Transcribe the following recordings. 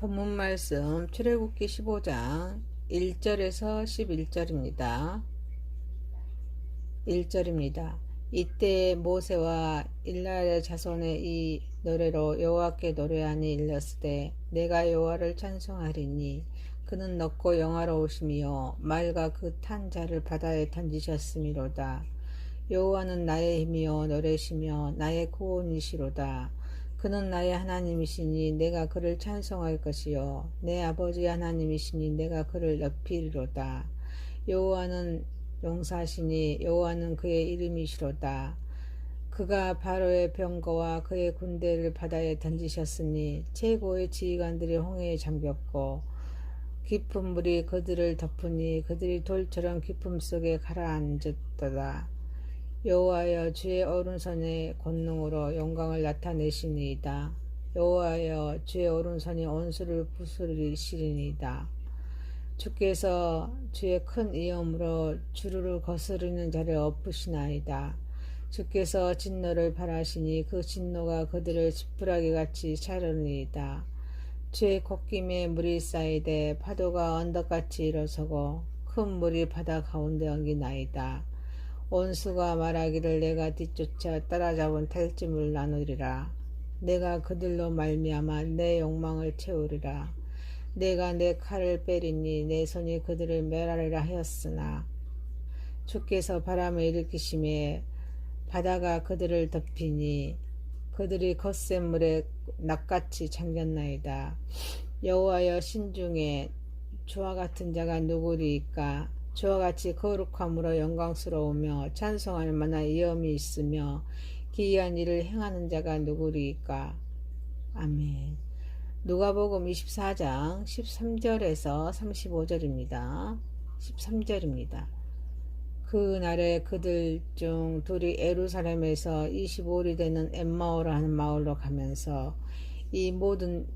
본문 말씀 출애굽기 15장 1절에서 11절입니다. 1절입니다. 이때 모세와 일날의 자손의 이 노래로 여호와께 노래하니 일렀으되 내가 여호와를 찬송하리니 그는 높고 영화로우시며 말과 그 탄 자를 바다에 던지셨음이로다. 여호와는 나의 힘이요 노래시며 나의 구원이시로다. 그는 나의 하나님이시니 내가 그를 찬송할 것이요 내 아버지 하나님이시니 내가 그를 높이리로다. 여호와는 용사시니 여호와는 그의 이름이시로다. 그가 바로의 병거와 그의 군대를 바다에 던지셨으니 최고의 지휘관들이 홍해에 잠겼고 깊은 물이 그들을 덮으니 그들이 돌처럼 깊음 속에 가라앉았도다. 여호와여 주의 오른손의 권능으로 영광을 나타내시니이다. 여호와여 주의 오른손이 온수를 부수리시리니이다. 주께서 주의 큰 위엄으로 주루를 거스르는 자를 엎으시나이다. 주께서 진노를 발하시니 그 진노가 그들을 지푸라기같이 자르니이다. 주의 콧김에 물이 쌓이되 파도가 언덕같이 일어서고 큰 물이 바다 가운데 엉기나이다. 온수가 말하기를 내가 뒤쫓아 따라잡은 탈짐을 나누리라. 내가 그들로 말미암아 내 욕망을 채우리라. 내가 내 칼을 빼리니 내 손이 그들을 멸하리라 하였으나 주께서 바람을 일으키심에 바다가 그들을 덮이니 그들이 거센 물에 낙같이 잠겼나이다. 여호와여 신중에 주와 같은 자가 누구리이까? 주와 같이 거룩함으로 영광스러우며 찬송할 만한 위엄이 있으며 기이한 일을 행하는 자가 누구리이까? 아멘. 누가복음 24장 13절에서 35절입니다. 13절입니다. 그날에 그들 중 둘이 예루살렘에서 25里되는 엠마오라 하는 마을로 가면서 이 모든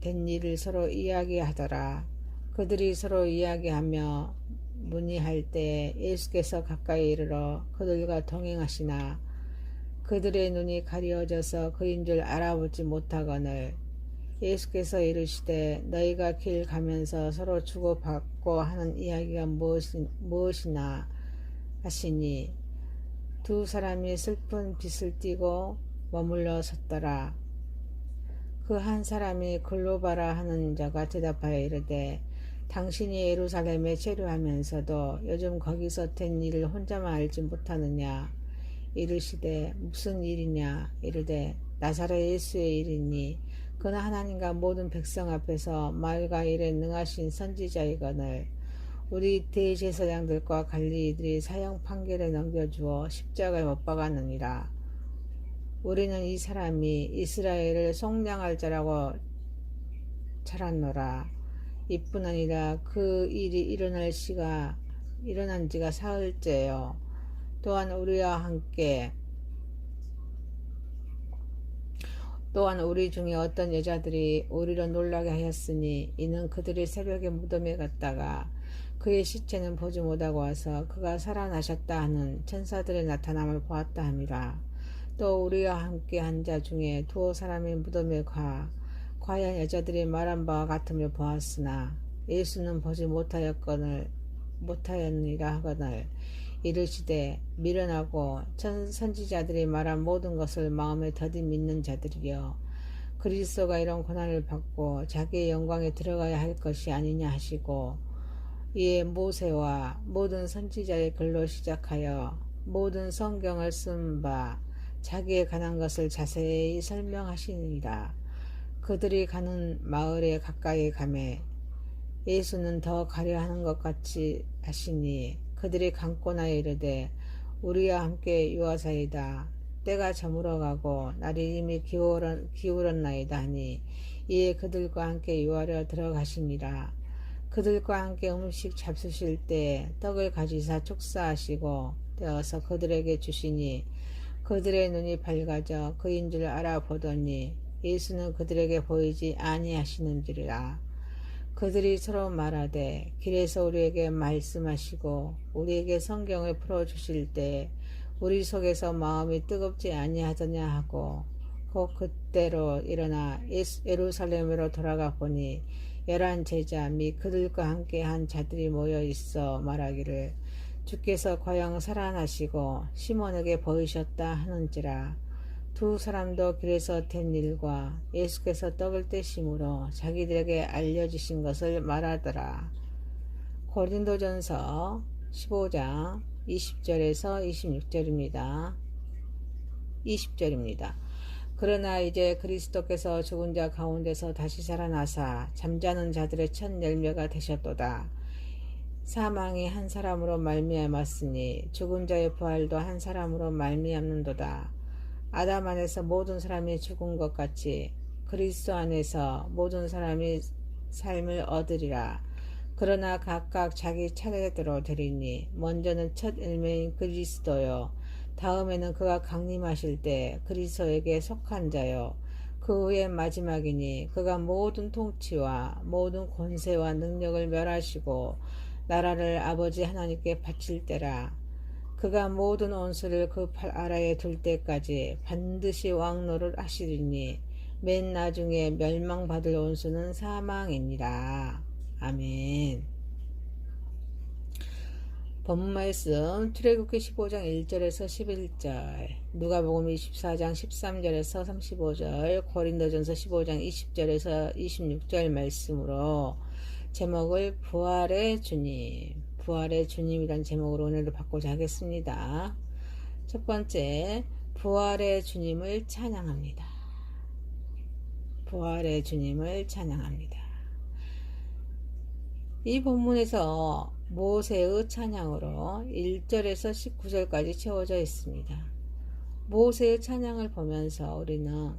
된 일을 서로 이야기하더라. 그들이 서로 이야기하며 문의할 때 예수께서 가까이 이르러 그들과 동행하시나 그들의 눈이 가려져서 그인 줄 알아보지 못하거늘 예수께서 이르시되 너희가 길 가면서 서로 주고받고 하는 이야기가 무엇이나 하시니 두 사람이 슬픈 빛을 띠고 머물러 섰더라. 그 한 사람이 글로바라 하는 자가 대답하여 이르되 당신이 예루살렘에 체류하면서도 요즘 거기서 된 일을 혼자만 알지 못하느냐? 이르시되 무슨 일이냐? 이르되 나사렛 예수의 일이니 그는 하나님과 모든 백성 앞에서 말과 일에 능하신 선지자이거늘 우리 대제사장들과 관리들이 사형 판결에 넘겨주어 십자가에 못 박았느니라. 우리는 이 사람이 이스라엘을 속량할 자라고 찾았노라. 이뿐 아니라 그 일이 일어난 지가 사흘째요. 또한 우리 중에 어떤 여자들이 우리를 놀라게 하였으니 이는 그들이 새벽에 무덤에 갔다가 그의 시체는 보지 못하고 와서 그가 살아나셨다 하는 천사들의 나타남을 보았다 함이라. 또 우리와 함께 한 자 중에 두어 사람이 무덤에 과연 여자들이 말한 바와 같음을 보았으나 예수는 보지 못하였느니라 하거늘 이르시되 미련하고 선지자들이 말한 모든 것을 마음에 더디 믿는 자들이여 그리스도가 이런 고난을 받고 자기의 영광에 들어가야 할 것이 아니냐 하시고 이에 모세와 모든 선지자의 글로 시작하여 모든 성경을 쓴 바 자기에 관한 것을 자세히 설명하시니라. 그들이 가는 마을에 가까이 가매 예수는 더 가려 하는 것 같이 하시니 그들이 감고나 이르되 우리와 함께 유하사이다. 때가 저물어가고 날이 이미 기울었나이다 하니 이에 그들과 함께 유하려 들어가시니라. 그들과 함께 음식 잡수실 때 떡을 가지사 축사하시고 떼어서 그들에게 주시니 그들의 눈이 밝아져 그인 줄 알아보더니 예수는 그들에게 보이지 아니하시는지라. 그들이 서로 말하되 길에서 우리에게 말씀하시고 우리에게 성경을 풀어주실 때 우리 속에서 마음이 뜨겁지 아니하더냐 하고 곧 그때로 일어나 예루살렘으로 돌아가 보니 11 제자 및 그들과 함께 한 자들이 모여 있어 말하기를 주께서 과연 살아나시고 시몬에게 보이셨다 하는지라. 두 사람도 길에서 된 일과 예수께서 떡을 떼심으로 자기들에게 알려주신 것을 말하더라. 고린도전서 15장 20절에서 26절입니다. 20절입니다. 그러나 이제 그리스도께서 죽은 자 가운데서 다시 살아나사 잠자는 자들의 첫 열매가 되셨도다. 사망이 한 사람으로 말미암았으니 죽은 자의 부활도 한 사람으로 말미암는도다. 아담 안에서 모든 사람이 죽은 것 같이 그리스도 안에서 모든 사람이 삶을 얻으리라. 그러나 각각 자기 차례대로 되리니 먼저는 첫 열매인 그리스도요, 다음에는 그가 강림하실 때 그리스도에게 속한 자요, 그 후에 마지막이니 그가 모든 통치와 모든 권세와 능력을 멸하시고 나라를 아버지 하나님께 바칠 때라. 그가 모든 원수를 그 팔 아래에 둘 때까지 반드시 왕노를 하시리니 맨 나중에 멸망받을 원수는 사망이니라. 아멘. 본문 말씀 출애굽기 15장 1절에서 11절, 누가복음 24장 13절에서 35절, 고린도전서 15장 20절에서 26절 말씀으로 제목을 부활의 주님, 부활의 주님이란 제목으로 오늘도 바꾸자 하겠습니다. 첫 번째, 부활의 주님을 찬양합니다. 부활의 주님을 찬양합니다. 이 본문에서 모세의 찬양으로 1절에서 19절까지 채워져 있습니다. 모세의 찬양을 보면서 우리는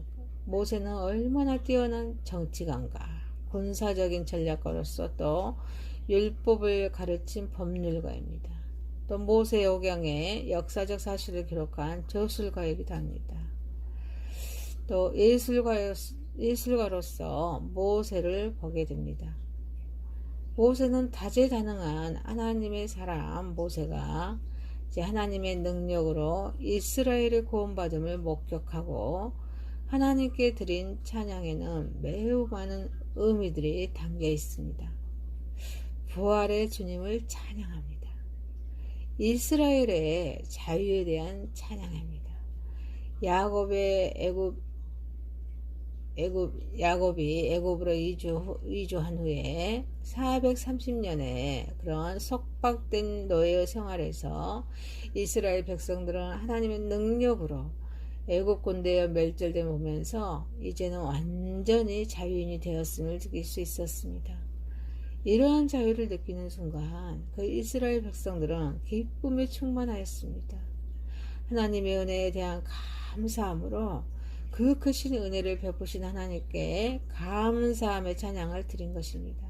모세는 얼마나 뛰어난 정치가인가, 군사적인 전략가로서 또 율법을 가르친 법률가입니다. 또 모세오경의 역사적 사실을 기록한 저술가이기도 합니다. 또 예술가로서 모세를 보게 됩니다. 모세는 다재다능한 하나님의 사람 모세가 이제 하나님의 능력으로 이스라엘의 구원받음을 목격하고 하나님께 드린 찬양에는 매우 많은 의미들이 담겨 있습니다. 부활의 주님을 찬양합니다. 이스라엘의 자유에 대한 찬양입니다. 야곱이 애굽으로 이주한 후에 430년의 그런 속박된 노예의 생활에서 이스라엘 백성들은 하나님의 능력으로 애굽 군대에 멸절됨을 보면서 이제는 완전히 자유인이 되었음을 느낄 수 있었습니다. 이러한 자유를 느끼는 순간 그 이스라엘 백성들은 기쁨에 충만하였습니다. 하나님의 은혜에 대한 감사함으로 그 크신 은혜를 베푸신 하나님께 감사함의 찬양을 드린 것입니다.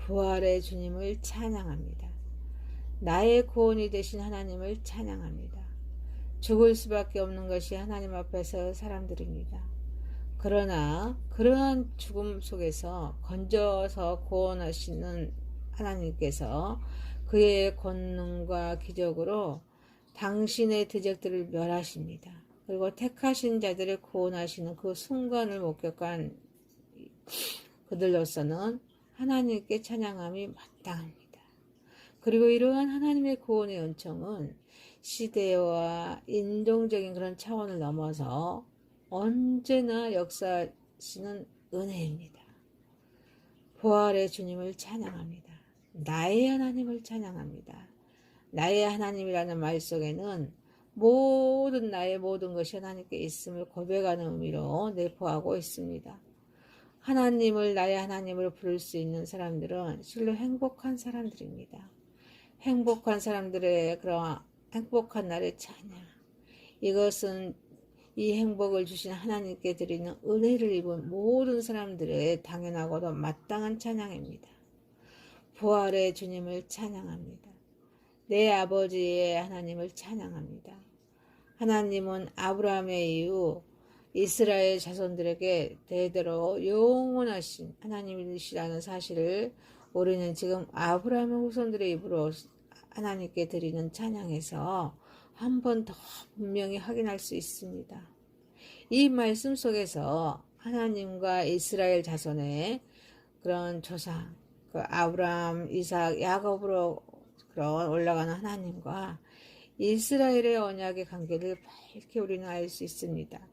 부활의 주님을 찬양합니다. 나의 구원이 되신 하나님을 찬양합니다. 죽을 수밖에 없는 것이 하나님 앞에서 사람들입니다. 그러나 그러한 죽음 속에서 건져서 구원하시는 하나님께서 그의 권능과 기적으로 당신의 대적들을 멸하십니다. 그리고 택하신 자들을 구원하시는 그 순간을 목격한 그들로서는 하나님께 찬양함이 마땅합니다. 그리고 이러한 하나님의 구원의 은총은 시대와 인종적인 그런 차원을 넘어서 언제나 역사하시는 은혜입니다. 부활의 주님을 찬양합니다. 나의 하나님을 찬양합니다. 나의 하나님이라는 말 속에는 나의 모든 것이 하나님께 있음을 고백하는 의미로 내포하고 있습니다. 하나님을 나의 하나님으로 부를 수 있는 사람들은 실로 행복한 사람들입니다. 행복한 사람들의 그런 행복한 날의 찬양, 이것은 이 행복을 주신 하나님께 드리는 은혜를 입은 모든 사람들의 당연하고도 마땅한 찬양입니다. 부활의 주님을 찬양합니다. 내 아버지의 하나님을 찬양합니다. 하나님은 아브라함의 이후 이스라엘 자손들에게 대대로 영원하신 하나님이시라는 사실을 우리는 지금 아브라함의 후손들의 입으로 하나님께 드리는 찬양에서 한 번 더 분명히 확인할 수 있습니다. 이 말씀 속에서 하나님과 이스라엘 자손의 그런 조상, 그 아브라함, 이삭, 야곱으로 그런 올라가는 하나님과 이스라엘의 언약의 관계를 밝게 우리는 알 수 있습니다.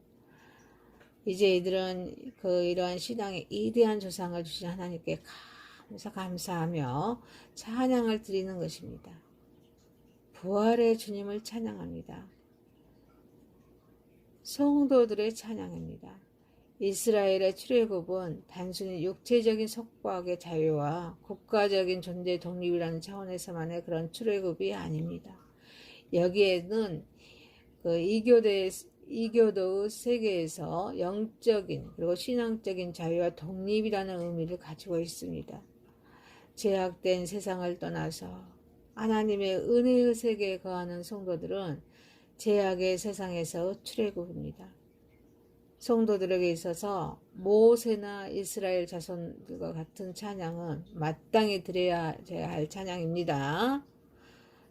이제 이들은 이러한 신앙의 이대한 조상을 주신 하나님께 감사하며 찬양을 드리는 것입니다. 부활의 주님을 찬양합니다. 성도들의 찬양입니다. 이스라엘의 출애굽은 단순히 육체적인 속박의 자유와 국가적인 존재 독립이라는 차원에서만의 그런 출애굽이 아닙니다. 여기에는 이교도의 세계에서 영적인 그리고 신앙적인 자유와 독립이라는 의미를 가지고 있습니다. 제약된 세상을 떠나서 하나님의 은혜의 세계에 거하는 성도들은 제약의 세상에서 출애굽입니다. 성도들에게 있어서 모세나 이스라엘 자손들과 같은 찬양은 마땅히 드려야 할 찬양입니다.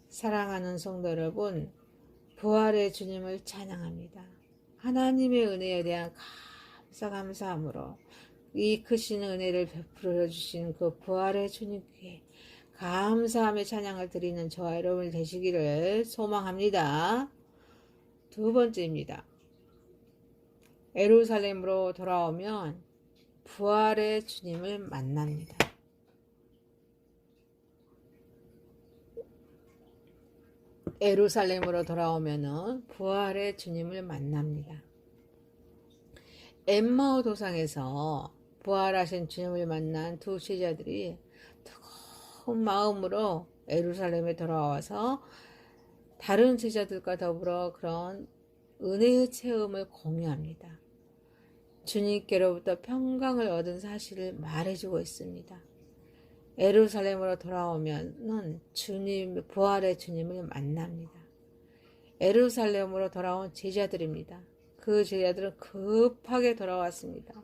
사랑하는 성도 여러분, 부활의 주님을 찬양합니다. 하나님의 은혜에 대한 감사함으로 이 크신 은혜를 베풀어 주신 그 부활의 주님께 감사함의 찬양을 드리는 저와 여러분 되시기를 소망합니다. 두 번째입니다. 예루살렘으로 돌아오면 부활의 주님을 만납니다. 예루살렘으로 돌아오면은 부활의 주님을 만납니다. 엠마오 도상에서 부활하신 주님을 만난 두 제자들이 뜨거운 마음으로 예루살렘에 돌아와서 다른 제자들과 더불어 그런 은혜의 체험을 공유합니다. 주님께로부터 평강을 얻은 사실을 말해주고 있습니다. 예루살렘으로 돌아오면은 부활의 주님을 만납니다. 예루살렘으로 돌아온 제자들입니다. 그 제자들은 급하게 돌아왔습니다.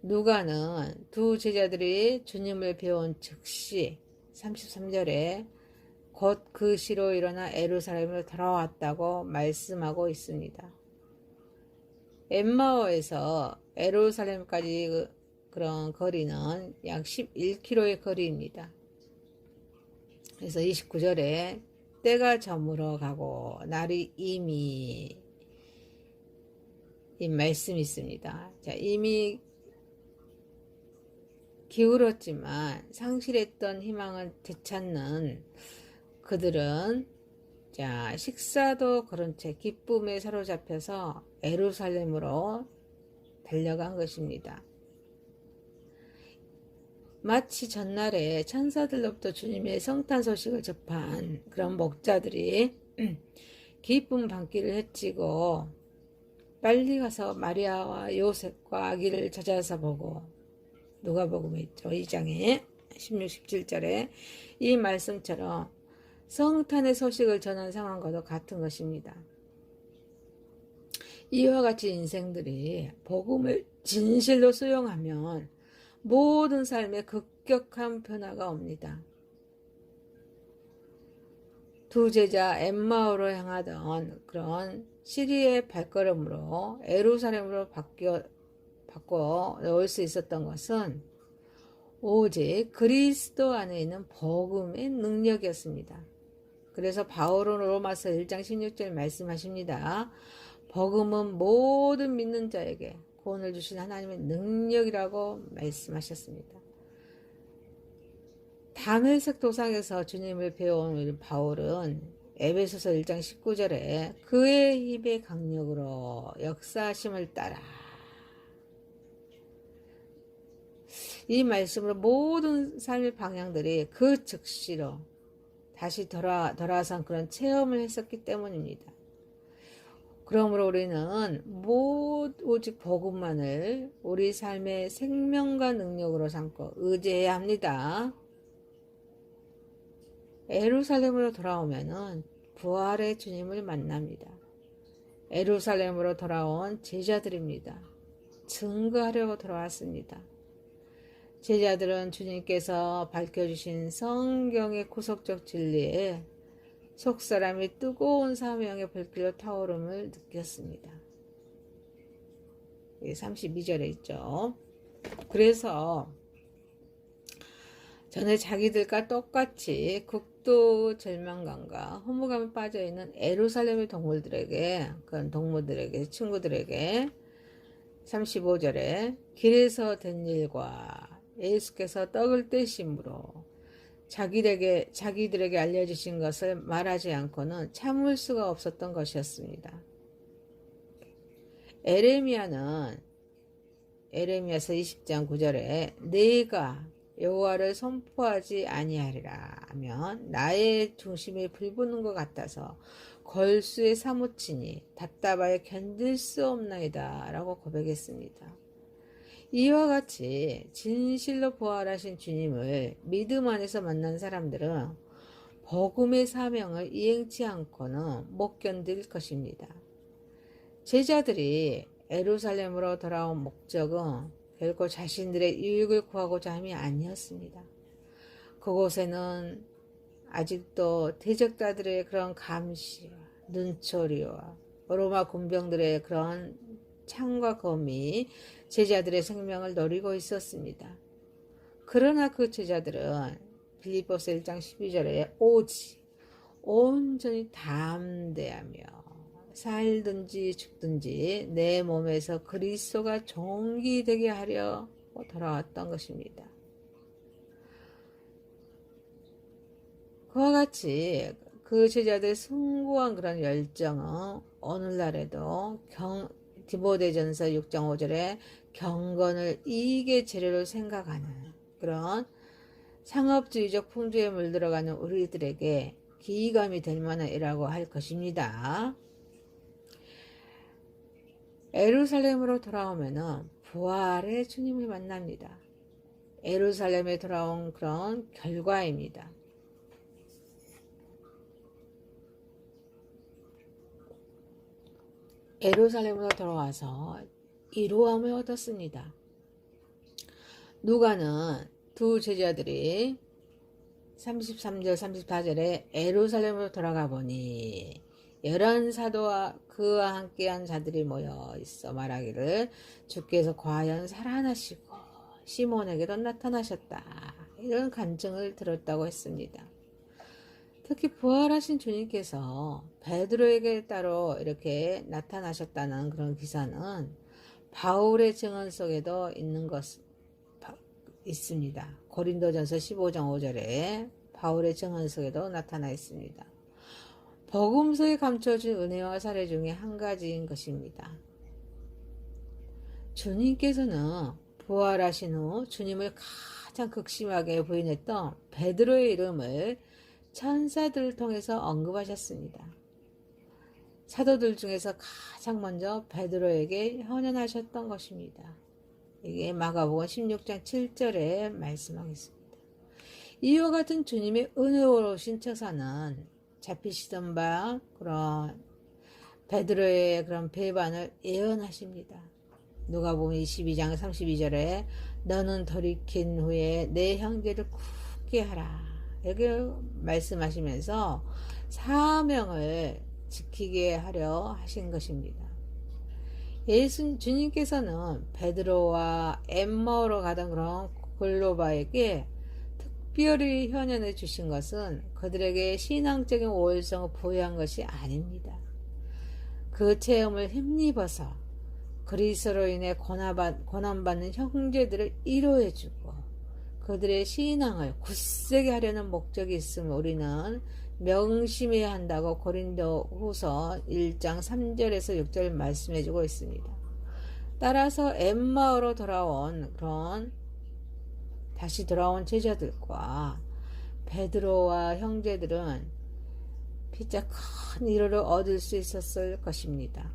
누가는 두 제자들이 주님을 배운 즉시 33절에 곧 그 시로 일어나 예루살렘으로 돌아왔다고 말씀하고 있습니다. 엠마오에서 예루살렘까지 그런 거리는 약 11km의 거리입니다. 그래서 29절에 때가 저물어 가고 날이 이미 이 말씀이 있습니다. 자, 이미 기울었지만 상실했던 희망을 되찾는 그들은 식사도 그런 채 기쁨에 사로잡혀서 예루살렘으로 달려간 것입니다. 마치 전날에 천사들로부터 주님의 성탄 소식을 접한 그런 목자들이 기쁨 방귀를 헤치고 빨리 가서 마리아와 요셉과 아기를 찾아서 보고, 누가복음에 있죠. 2장에 16, 17절에 이 말씀처럼 성탄의 소식을 전한 상황과도 같은 것입니다. 이와 같이 인생들이 복음을 진실로 수용하면 모든 삶에 급격한 변화가 옵니다. 두 제자 엠마오로 향하던 그런 시리의 발걸음으로 예루살렘으로 바꿔 놓을 수 있었던 것은 오직 그리스도 안에 있는 복음의 능력이었습니다. 그래서 바울은 로마서 1장 16절 말씀하십니다. 복음은 모든 믿는 자에게 구원을 주신 하나님의 능력이라고 말씀하셨습니다. 다메섹 도상에서 주님을 배워온 바울은 에베소서 1장 19절에 그의 힘의 강력으로 역사하심을 따라, 이 말씀으로 모든 삶의 방향들이 그 즉시로 다시 돌아선 그런 체험을 했었기 때문입니다. 그러므로 우리는 오직 복음만을 우리 삶의 생명과 능력으로 삼고 의지해야 합니다. 예루살렘으로 돌아오면은 부활의 주님을 만납니다. 예루살렘으로 돌아온 제자들입니다. 증거하려고 돌아왔습니다. 제자들은 주님께서 밝혀주신 성경의 구속적 진리에 속사람이 뜨거운 사명의 불길로 타오름을 느꼈습니다. 32절에 있죠. 그래서 전에 자기들과 똑같이 극도 절망감과 허무감에 빠져있는 예루살렘의 동물들에게, 그런 동무들에게, 친구들에게 35절에 길에서 된 일과 예수께서 떡을 떼심으로 자기들에게 알려주신 것을 말하지 않고는 참을 수가 없었던 것이었습니다. 에레미야서 20장 9절에 내가 여호와를 선포하지 아니하리라 하면 나의 중심이 불붙는 것 같아서 걸수에 사무치니 답답하여 견딜 수 없나이다 라고 고백했습니다. 이와 같이 진실로 부활하신 주님을 믿음 안에서 만난 사람들은 복음의 사명을 이행치 않고는 못 견딜 것입니다. 제자들이 예루살렘으로 돌아온 목적은 결코 자신들의 유익을 구하고자 함이 아니었습니다. 그곳에는 아직도 대적자들의 그런 감시와 눈초리와 로마 군병들의 그런 창과 검이 제자들의 생명을 노리고 있었습니다. 그러나 그 제자들은 빌립보서 1장 12절에 오직 온전히 담대하며 살든지 죽든지 내 몸에서 그리스도가 존귀되게 하려 돌아왔던 것입니다. 그와 같이 그 제자들의 숭고한 그런 열정은 오늘날에도 디모데전서 6장 5절에 경건을 이익의 재료로 생각하는 그런 상업주의적 풍조에 물들어가는 우리들에게 기이감이 될 만한 일이라고 할 것입니다. 예루살렘으로 돌아오면은 부활의 주님을 만납니다. 예루살렘에 돌아온 그런 결과입니다. 예루살렘으로 돌아와서 이루함을 얻었습니다. 누가는 두 제자들이 33절 34절에 예루살렘으로 돌아가 보니 11사도와 그와 함께한 자들이 모여 있어 말하기를 주께서 과연 살아나시고 시몬에게도 나타나셨다. 이런 간증을 들었다고 했습니다. 특히 부활하신 주님께서 베드로에게 따로 이렇게 나타나셨다는 그런 기사는 바울의 증언 속에도 있는 것 있습니다. 고린도전서 15장 5절에 바울의 증언 속에도 나타나 있습니다. 복음서에 감춰진 은혜와 사례 중에 한 가지인 것입니다. 주님께서는 부활하신 후 주님을 가장 극심하게 부인했던 베드로의 이름을 천사들을 통해서 언급하셨습니다. 사도들 중에서 가장 먼저 베드로에게 현현하셨던 것입니다. 이게 마가복음 16장 7절에 말씀하겠습니다. 이와 같은 주님의 은혜로우신 처사는 잡히시던 바 그런 베드로의 그런 배반을 예언하십니다. 누가복음 22장 32절에 너는 돌이킨 후에 내 형제를 굳게 하라. 이렇게 말씀하시면서 사명을 지키게 하려 하신 것입니다. 주님께서는 베드로와 엠마오로 가던 그런 골로바에게 특별히 현현해 주신 것은 그들에게 신앙적인 우월성을 부여한 것이 아닙니다. 그 체험을 힘입어서 그리스도로 인해 고난받는 형제들을 위로해주고 그들의 신앙을 굳세게 하려는 목적이 있음을 우리는 명심해야 한다고 고린도 후서 1장 3절에서 6절 말씀해주고 있습니다. 따라서 엠마오로 다시 돌아온 제자들과 베드로와 형제들은 피차 큰 위로를 얻을 수 있었을 것입니다.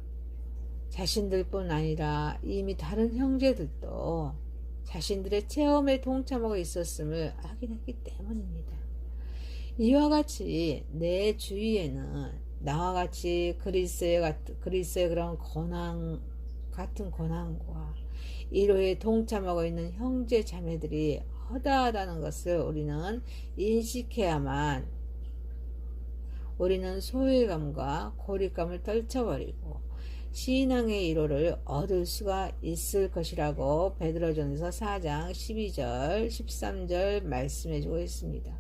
자신들뿐 아니라 이미 다른 형제들도 자신들의 체험에 동참하고 있었음을 확인했기 때문입니다. 이와 같이 내 주위에는 나와 같이 그리스도의 그런 같은 고난과 위로에 동참하고 있는 형제 자매들이 허다하다는 것을 우리는 인식해야만 우리는 소외감과 고립감을 떨쳐버리고 신앙의 1호를 얻을 수가 있을 것이라고 베드로전서 4장 12절 13절 말씀해주고 있습니다.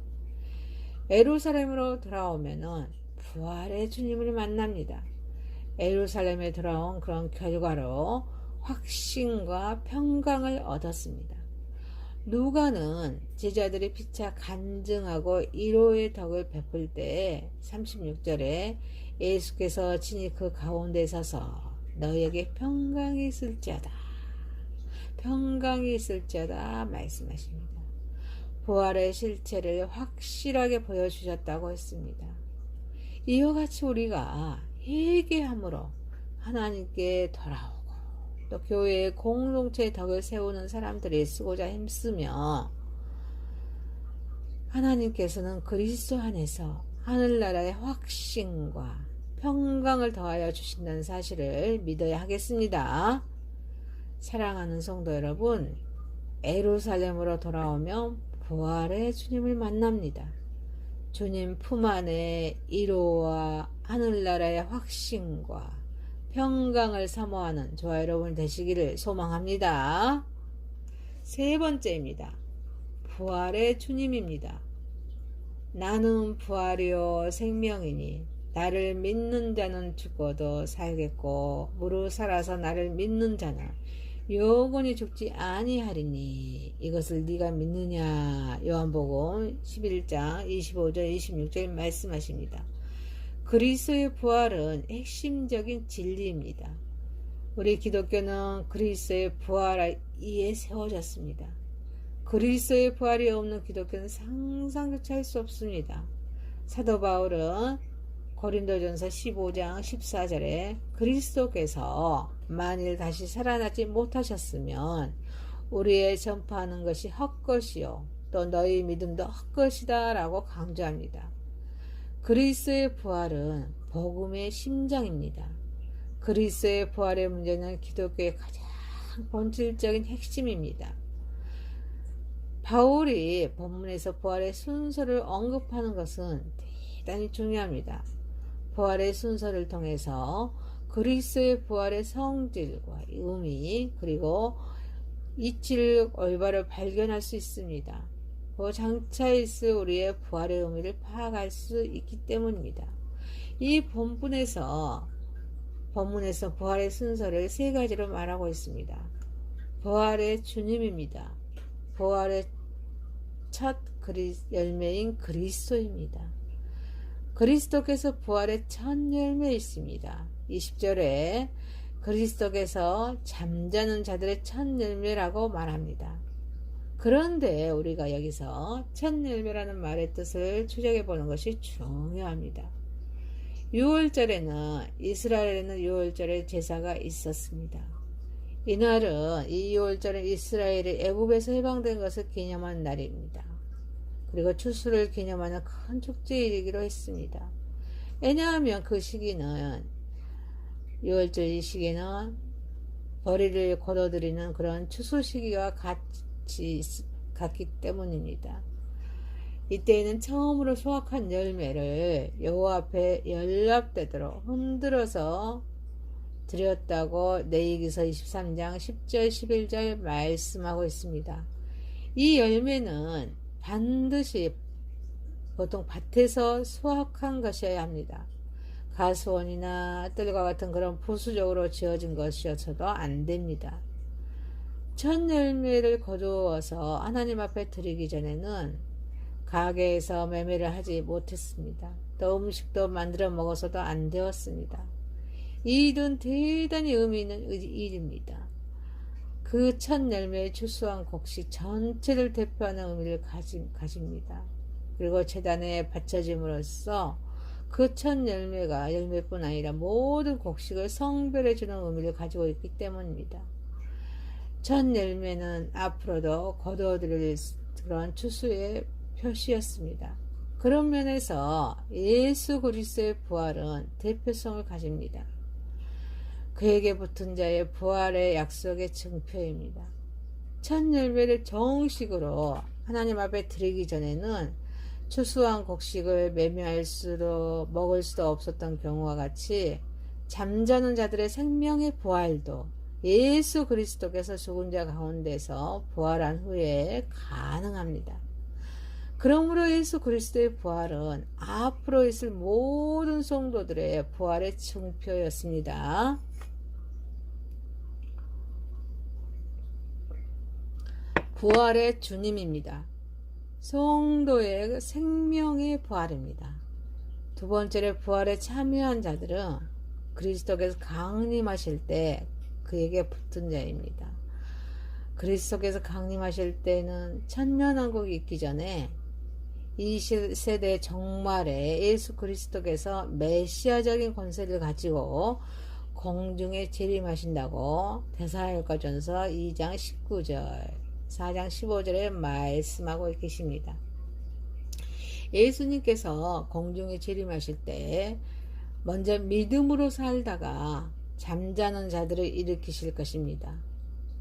예루살렘으로 돌아오면은 부활의 주님을 만납니다. 예루살렘에 돌아온 그런 결과로 확신과 평강을 얻었습니다. 누가는 제자들이 피차 간증하고 1호의 덕을 베풀 때 36절에 예수께서 친히 그 가운데 서서 너희에게 평강이 있을지어다, 평강이 있을지어다 말씀하십니다. 부활의 실체를 확실하게 보여주셨다고 했습니다. 이와 같이 우리가 회개함으로 하나님께 돌아오고 또 교회의 공동체의 덕을 세우는 사람들이 쓰고자 힘쓰며 하나님께서는 그리스도 안에서 하늘나라의 확신과 평강을 더하여 주신다는 사실을 믿어야 하겠습니다. 사랑하는 성도 여러분, 예루살렘으로 돌아오면 부활의 주님을 만납니다. 주님 품 안에 1호와 하늘나라의 확신과 평강을 사모하는 저와 여러분 되시기를 소망합니다. 세 번째입니다. 부활의 주님입니다. 나는 부활이요 생명이니 나를 믿는 자는 죽어도 살겠고 무릇 살아서 나를 믿는 자는 영원히 죽지 아니하리니 이것을 네가 믿느냐. 요한복음 11장 25절 26절 말씀하십니다. 그리스도의 부활은 핵심적인 진리입니다. 우리 기독교는 그리스도의 부활 위에 세워졌습니다. 그리스도의 부활이 없는 기독교는 상상조차 할 수 없습니다. 사도 바울은 고린도전서 15장 14절에 그리스도께서 만일 다시 살아나지 못하셨으면 우리의 전파하는 것이 헛것이요 또 너희 믿음도 헛것이다 라고 강조합니다. 그리스도의 부활은 복음의 심장입니다. 그리스도의 부활의 문제는 기독교의 가장 본질적인 핵심입니다. 바울이 본문에서 부활의 순서를 언급하는 것은 대단히 중요합니다. 부활의 순서를 통해서 그리스도의 부활의 성질과 의미 그리고 이치를 올바로 발견할 수 있습니다. 그 장차 있을 우리의 부활의 의미를 파악할 수 있기 때문입니다. 이 본문에서 부활의 순서를 세 가지로 말하고 있습니다. 부활의 주님입니다. 부활의 첫 열매인 그리스도입니다. 그리스도께서 부활의 첫 열매이십니다. 20절에 그리스도께서 잠자는 자들의 첫 열매라고 말합니다. 그런데 우리가 여기서 첫 열매라는 말의 뜻을 추적해 보는 것이 중요합니다. 6월절에는 이스라엘에는 6월절에 제사가 있었습니다. 이날은 이 6월절은 이스라엘이 애굽에서 해방된 것을 기념한 날입니다. 그리고 추수를 기념하는 큰 축제이기로 했습니다. 왜냐하면 그 시기는 6월절 이 시기는 벌이를 거둬들이는 그런 추수 시기와 같기 때문입니다. 이때에는 처음으로 수확한 열매를 여호와 앞에 연락되도록 흔들어서 드렸다고 레위기서 23장 10절 11절 말씀하고 있습니다. 이 열매는 반드시 보통 밭에서 수확한 것이어야 합니다. 가수원이나 뜰과 같은 그런 부수적으로 지어진 것이어서도 안 됩니다. 첫 열매를 거두어서 하나님 앞에 드리기 전에는 가게에서 매매를 하지 못했습니다. 또 음식도 만들어 먹어서도 안 되었습니다. 이 일은 대단히 의미 있는 일입니다. 그 첫 열매의 추수한 곡식 전체를 대표하는 의미를 가집니다. 그리고 제단에 바쳐짐으로써 그 첫 열매뿐 아니라 모든 곡식을 성별해 주는 의미를 가지고 있기 때문입니다. 첫 열매는 앞으로도 거두어들일 그런 추수의 표시였습니다. 그런 면에서 예수 그리스도의 부활은 대표성을 가집니다. 그에게 붙은 자의 부활의 약속의 증표입니다. 첫 열매를 정식으로 하나님 앞에 드리기 전에는 추수한 곡식을 매매할수록 먹을 수도 없었던 경우와 같이 잠자는 자들의 생명의 부활도 예수 그리스도께서 죽은 자 가운데서 부활한 후에 가능합니다. 그러므로 예수 그리스도의 부활은 앞으로 있을 모든 성도들의 부활의 증표였습니다. 부활의 주님입니다. 성도의 생명의 부활입니다. 두 번째로 부활에 참여한 자들은 그리스도께서 강림하실 때 그에게 붙은 자입니다. 그리스도께서 강림하실 때는 천년왕국이 있기 전에 이 세대 종말에 예수 그리스도께서 메시아적인 권세를 가지고 공중에 재림하신다고 데살로니가전서 2장 19절 4장 15절에 말씀하고 계십니다. 예수님께서 공중에 재림하실 때 먼저 믿음으로 살다가 잠자는 자들을 일으키실 것입니다.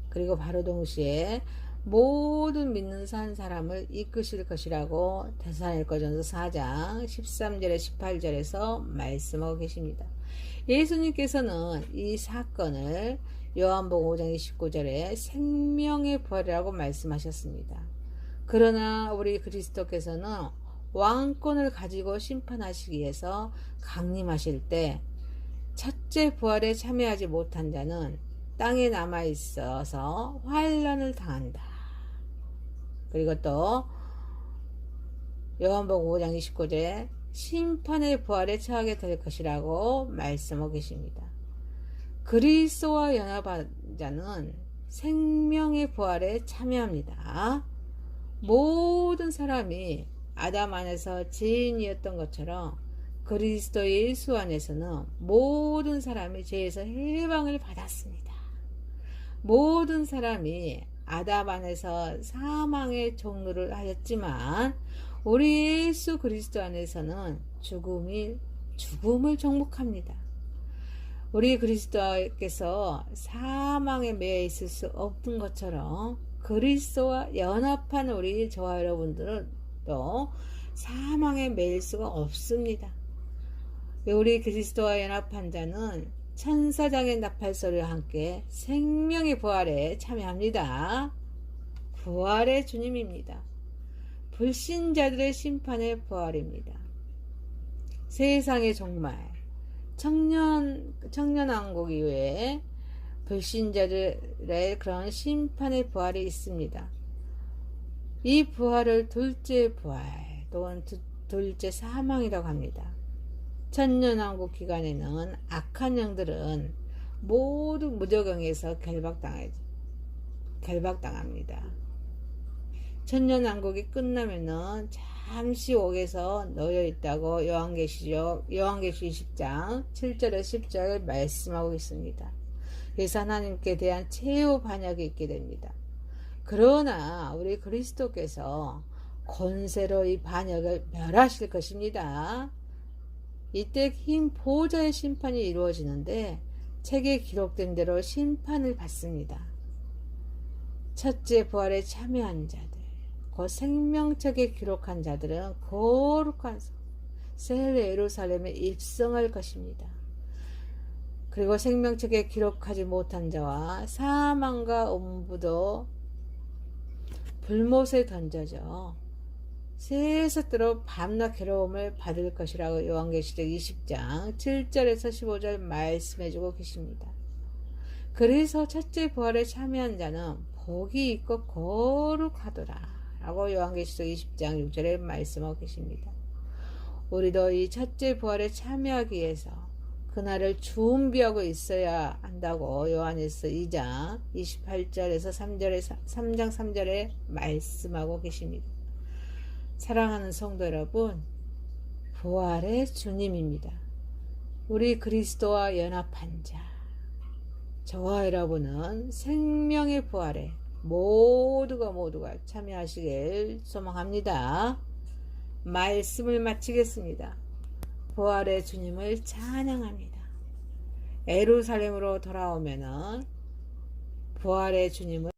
그리고 바로 동시에 모든 믿는 산 사람을 이끄실 것이라고 데살로니가전서 4장 13절에 18절에서 말씀하고 계십니다. 예수님께서는 이 사건을 요한복음 5장 29절에 생명의 부활이라고 말씀하셨습니다. 그러나 우리 그리스도께서는 왕권을 가지고 심판하시기 위해서 강림하실 때 첫째 부활에 참여하지 못한 자는 땅에 남아 있어서 환난을 당한다. 그리고 또 요한복음 5장 29절에 심판의 부활에 처하게 될 것이라고 말씀하고 계십니다. 그리스도와 연합한 자는 생명의 부활에 참여합니다. 모든 사람이 아담 안에서 죄인이었던 것처럼 그리스도 예수 안에서는 모든 사람이 죄에서 해방을 받았습니다. 모든 사람이 아담 안에서 사망의 종로를 하였지만 우리 예수 그리스도 안에서는 죽음을 정복합니다. 우리 그리스도께서 사망에 매여 있을 수 없는 것처럼 그리스도와 연합한 우리 저와 여러분들은 또 사망에 매일 수가 없습니다. 우리 그리스도와 연합한 자는 천사장의 나팔소리와 함께 생명의 부활에 참여합니다. 부활의 주님입니다. 불신자들의 심판의 부활입니다. 세상의 종말, 청년왕국 이후에 불신자들의 그런 심판의 부활이 있습니다. 이 부활을 둘째 부활 또는 둘째 사망이라고 합니다. 천년왕국 기간에는 악한 영들은 모두 무저경에서 결박당합니다. 천년왕국이 끝나면은 잠시 옥에서 놓여 있다고 요한계시 20장 7절에 10절 말씀하고 있습니다. 그래서 하나님께 대한 최후 반역이 있게 됩니다. 그러나 우리 그리스도께서 권세로 이 반역을 멸하실 것입니다. 이때 흰 보좌의 심판이 이루어지는데 책에 기록된 대로 심판을 받습니다. 첫째 부활에 참여한 자들, 그 생명책에 기록한 자들은 거룩한 새 예루살렘에 입성할 것입니다. 그리고 생명책에 기록하지 못한 자와 사망과 음부도 불못에 던져져 세세토록 밤낮 괴로움을 받을 것이라고 요한계시록 20장 7절에서 15절 말씀해주고 계십니다. 그래서 첫째 부활에 참여한 자는 복이 있고 거룩하더라 라고 요한계시록 20장 6절에 말씀하고 계십니다. 우리도 이 첫째 부활에 참여하기 위해서 그날을 준비하고 있어야 한다고 요한일서 2장 28절에서 3장 3절에 말씀하고 계십니다. 사랑하는 성도 여러분, 부활의 주님입니다. 우리 그리스도와 연합한 자, 저와 여러분은 생명의 부활에 모두가 참여하시길 소망합니다. 말씀을 마치겠습니다. 부활의 주님을 찬양합니다. 예루살렘으로 돌아오면은 부활의 주님을